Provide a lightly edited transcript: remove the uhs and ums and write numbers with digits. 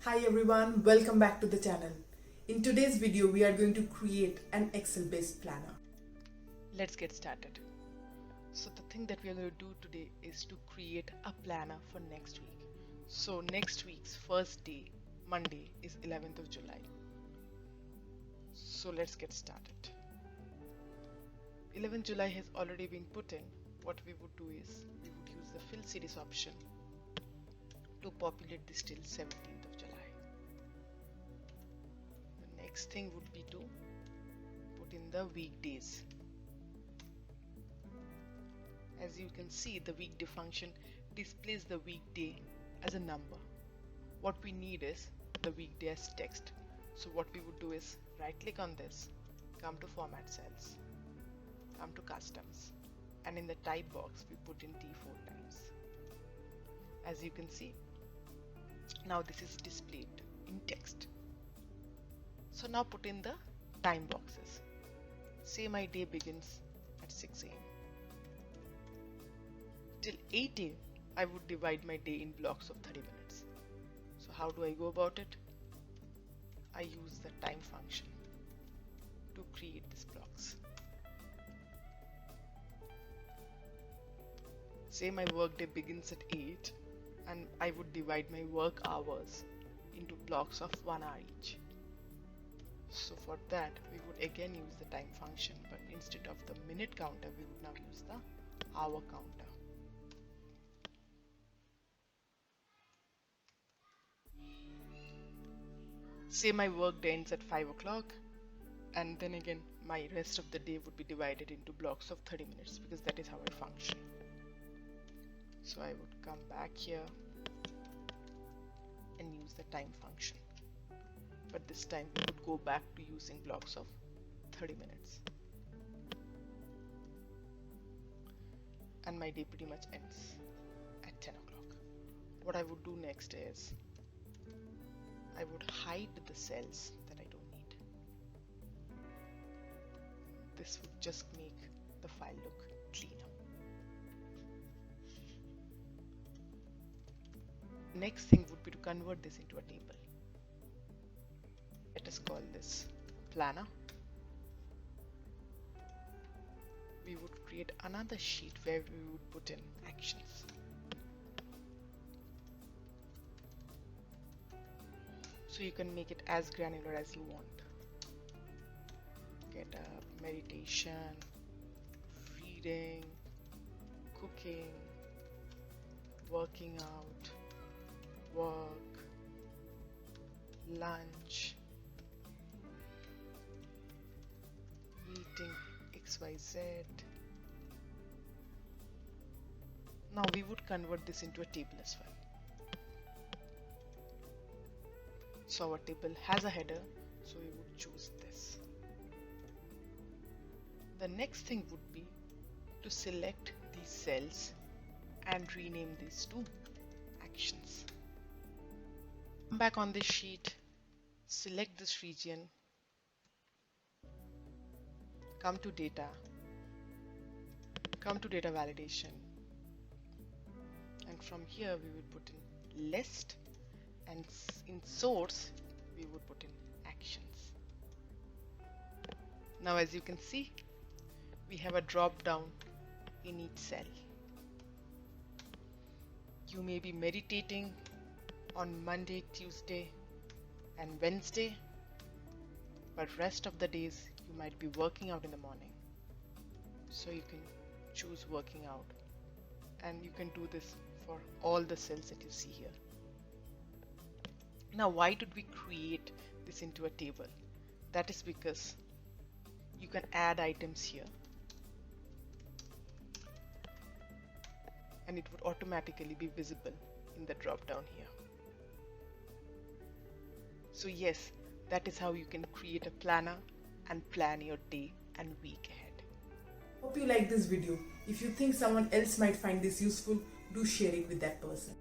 Hi everyone, welcome back to the channel. In today's video, we are going to create an Excel-based planner. Let's get started. So the thing that we are going to do today is to create a planner for next week. So next week's first day, Monday, is 11th of July. So let's get started. 11th July has already been put in. What we would do is we would use the fill series option to populate this till 17th of July. The next thing would be to put in the weekdays. As you can see, the weekday function displays the weekday as a number. What we need is the weekday as text. So what we would do is right click on this, come to format cells, come to customs, and in the type box we put in D4 times. As you can see, now this is displayed in text. So now put in the time boxes. Say my day begins at 6 a.m. Till 8 a.m. I would divide my day in blocks of 30 minutes. So how do I go about it? I use the time function to create these blocks. Say my work day begins at 8 and I would divide my work hours into blocks of 1 hour each. So for that we would again use the time function, but instead of the minute counter we would now use the hour counter. Say my work day ends at 5 o'clock, and then again my rest of the day would be divided into blocks of 30 minutes because that is how I function. So I would come back here and use the time function, but this time we would go back to using blocks of 30 minutes, and my day pretty much ends at 10 o'clock. What I would do next is I would hide the cells that I don't need. This would just make the file look cleaner. Next thing would be to convert this into a table. Let us call this planner. We would create another sheet where we would put in actions. So you can make it as granular as you want. Get up, meditation, reading, cooking, working out, work, lunch, eating XYZ. Now we would convert this into a table as well. So our table has a header, so we would choose this. The next thing would be to select these cells and rename these to actions. Come back on this sheet, select this region, come to data validation, and from here we would put in list, and in source we would put in actions. Now as you can see, we have a drop down in each cell. You may be meditating on Monday, Tuesday and Wednesday, but rest of the days you might be working out in the morning. So you can choose working out, and you can do this for all the cells that you see here. Now why did we create this into a table? That is because you can add items here and it would automatically be visible in the drop down here. So yes, that is how you can create a planner and plan your day and week ahead. Hope you like this video. If you think someone else might find this useful, do share it with that person.